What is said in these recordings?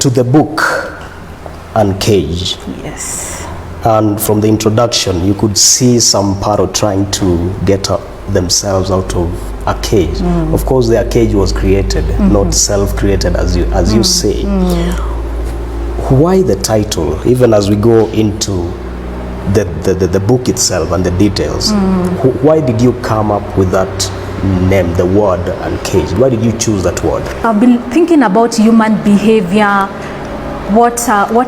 to the book Uncage. Yes. And from the introduction, you could see some parrot trying to get themselves out of a cage. Of course, their cage was created, not self-created, as you say. Why the title? Even as we go into the book itself and the details, why did you come up with that name, the word Uncage? Why did you choose that word? I've been thinking about human behavior, what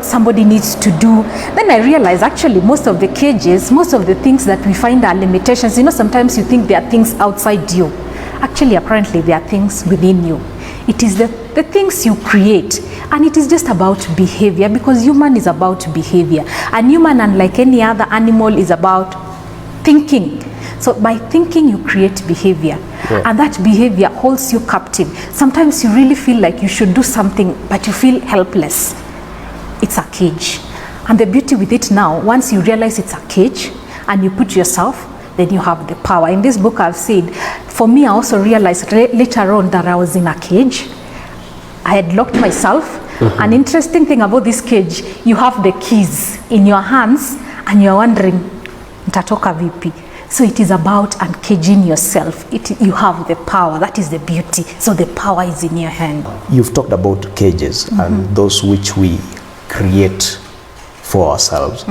somebody needs to do. Then I realized actually most of the cages, most of the things that we find are limitations. You know, sometimes you think there are things outside you. Actually, apparently there are things within you. It is the things you create, and it is just about behavior, because human is about behavior, and human, unlike any other animal, is about thinking. So by thinking, you create behavior, and that behavior holds you captive. Sometimes you really feel like you should do something, but you feel helpless. It's a cage. And the beauty with it now, once you realize it's a cage and you put yourself, then you have the power. In this book I've said, for me, I also realized later on that I was in a cage. I had locked myself. An interesting thing about this cage, you have the keys in your hands and you're wondering, nitatoka vipi? So it is about uncaging yourself. You have the power. That is the beauty. So the power is in your hand. You've talked about cages and those which we create for ourselves.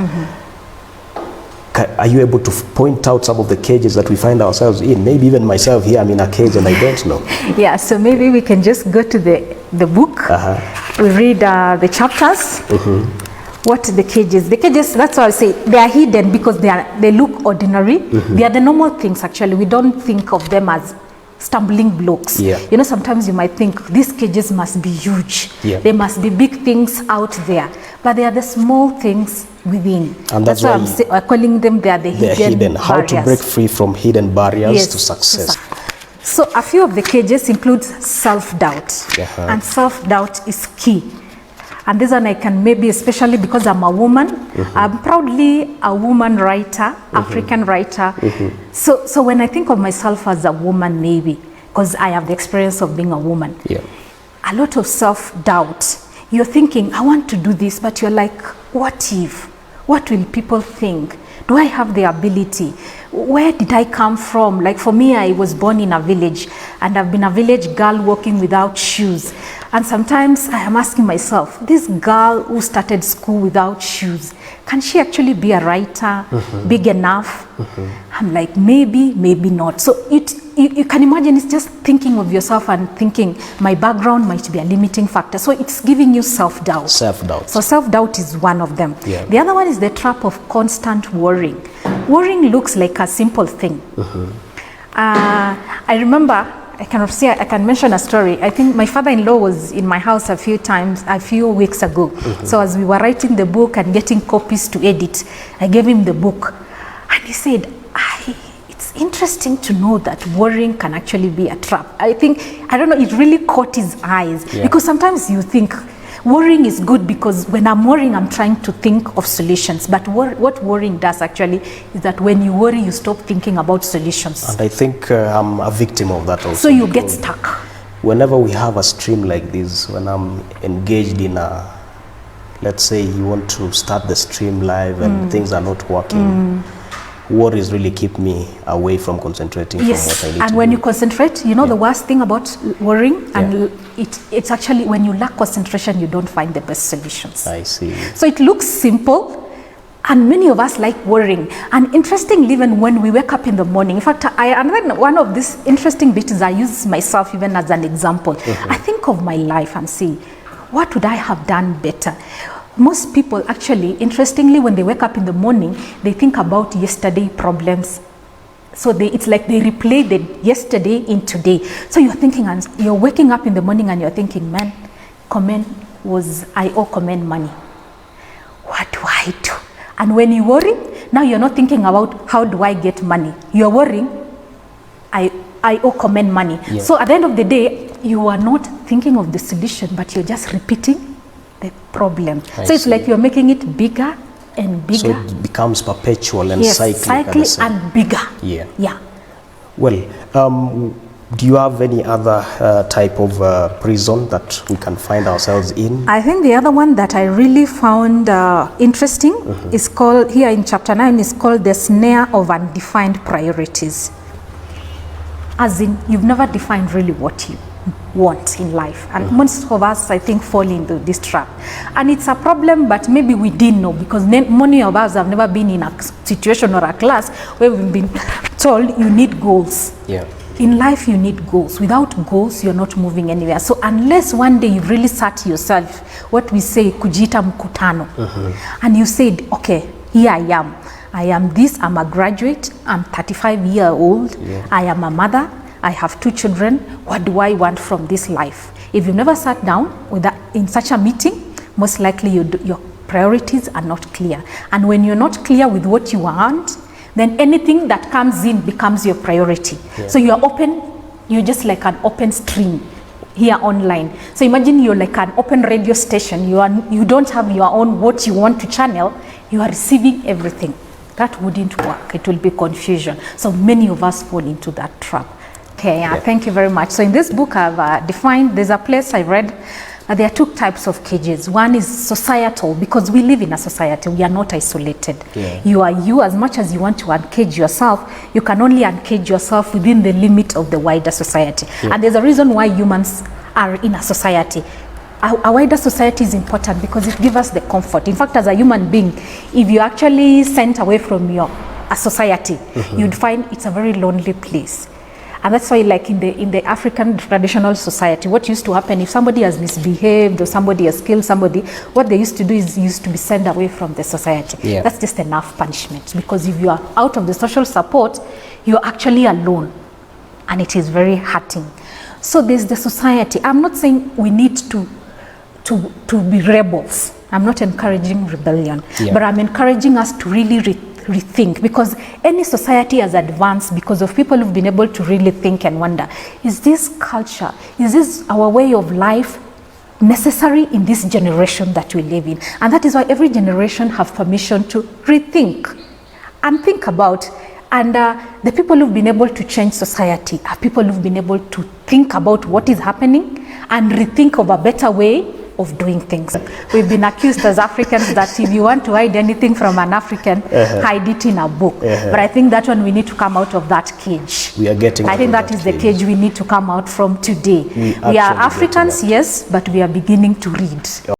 Are you able to point out some of the cages that we find ourselves in? Maybe even myself here, I'm in a cage and I don't know. Yeah, so maybe we can just go to the book. We read the chapters. What the cages? The cages, that's why I say they are hidden because they look ordinary. They are the normal things actually. We don't think of them as stumbling blocks. You know, sometimes you might think these cages must be huge. There must be big things out there. But they are the small things within. And that's why I'm calling them, they are the hidden How barriers. to break free from hidden barriers to success. So a few of the cages include self-doubt. And self-doubt is key. And this one I can maybe, especially because I'm a woman, I'm proudly a woman writer, African writer. So when I think of myself as a woman, maybe, because I have the experience of being a woman, a lot of self-doubt. You're thinking, I want to do this, but you're like, what if? What will people think? Do I have the ability? Where did I come from? Like for me, I was born in a village, and I've been a village girl walking without shoes. And sometimes I am asking myself, this girl who started school without shoes, can she actually be a writer big enough? I'm like, maybe, maybe not. So you can imagine, it's just thinking of yourself and thinking, my background might be a limiting factor. So it's giving you self-doubt. Self-doubt. So self-doubt is one of them. The other one is the trap of constant worrying. Worrying looks like a simple thing. I remember, I can mention a story. I think my father-in-law was in my house a few weeks ago. So as we were writing the book and getting copies to edit, I gave him the book. And he said, it's interesting to know that worrying can actually be a trap. I don't know, it really caught his eyes. Because sometimes you think, worrying is good because when I'm worrying, I'm trying to think of solutions. But what worrying does actually is that when you worry, you stop thinking about solutions. And I think I'm a victim of that also. So you get stuck. Whenever we have a stream like this, when I'm engaged in let's say you want to start the stream live and things are not working, worries really keep me away from concentrating from what I need to do. And when you concentrate, you know the worst thing about worrying, and it's actually when you lack concentration, you don't find the best solutions. I see. So it looks simple, and many of us like worrying. And interestingly, even when we wake up in the morning, in fact, one of these interesting bits is I use myself even as an example. I think of my life and see, what would I have done better? Most people actually, interestingly, when they wake up in the morning, they think about yesterday problems. So it's like they replay the yesterday in today. So you're thinking, and you're waking up in the morning and you're thinking, man, I owe comment money. What do I do? And when you worry, now you're not thinking about how do I get money. You're worrying, I owe comment money. So at the end of the day, you are not thinking of the solution, but you're just repeating the problem. So it's like you're making it bigger and bigger. So it becomes perpetual and cyclic and bigger. Well, Do you have any other type of prison that we can find ourselves in? I think the other one that I really found interesting is called, here in chapter 9, is called the snare of undefined priorities. As in, you've never defined really what you want in life. And most of us, I think, fall into this trap. And it's a problem, but maybe we didn't know, because many of us have never been in a situation or a class where we've been told you need goals. Yeah. In life, you need goals. Without goals, you're not moving anywhere. So unless one day you really sat yourself, what we say, kujita mkutano, and you said, okay, here I am. I am this, I'm a graduate, I'm 35 years old, I am a mother, I have 2 children, what do I want from this life? If you've never sat down with that, in such a meeting, most likely your priorities are not clear. And when you're not clear with what you want, then anything that comes in becomes your priority. Yeah. So you're open, you're just like an open stream here online. So imagine you're like an open radio station, you don't have your own what you want to channel, you are receiving everything. That wouldn't work, it will be confusion. So many of us fall into that trap. Okay, thank you very much. So in this book I've defined, there's a place I read, there are 2 types of cages. One is societal, because we live in a society, we are not isolated. Yeah. You are you, as much as you want to uncage yourself, you can only uncage yourself within the limit of the wider society. Yeah. And there's a reason why humans are in a society. A wider society is important because it gives us the comfort. In fact, as a human being, if you actually sent away from a society, you'd find it's a very lonely place. And that's why, like in the African traditional society, what used to happen if somebody has misbehaved or somebody has killed somebody, what they used to do is used to be sent away from the society. Yeah. That's just enough punishment, because if you are out of the social support, you're actually alone, and it is very hurting. So there's the society. I'm not saying we need to be rebels. I'm not encouraging rebellion, but I'm encouraging us to really rethink, because any society has advanced because of people who've been able to really think and wonder, is this culture, is this our way of life necessary in this generation that we live in? And that is why every generation have permission to rethink and think about. And the people who've been able to change society are people who've been able to think about what is happening and rethink of a better way of doing things. We've been accused as Africans that if you want to hide anything from an African, hide it in a book. But I think that one we need to come out of that cage. We are getting I think that is the cage we need to come out from today. We are Africans, yes, but we are beginning to read.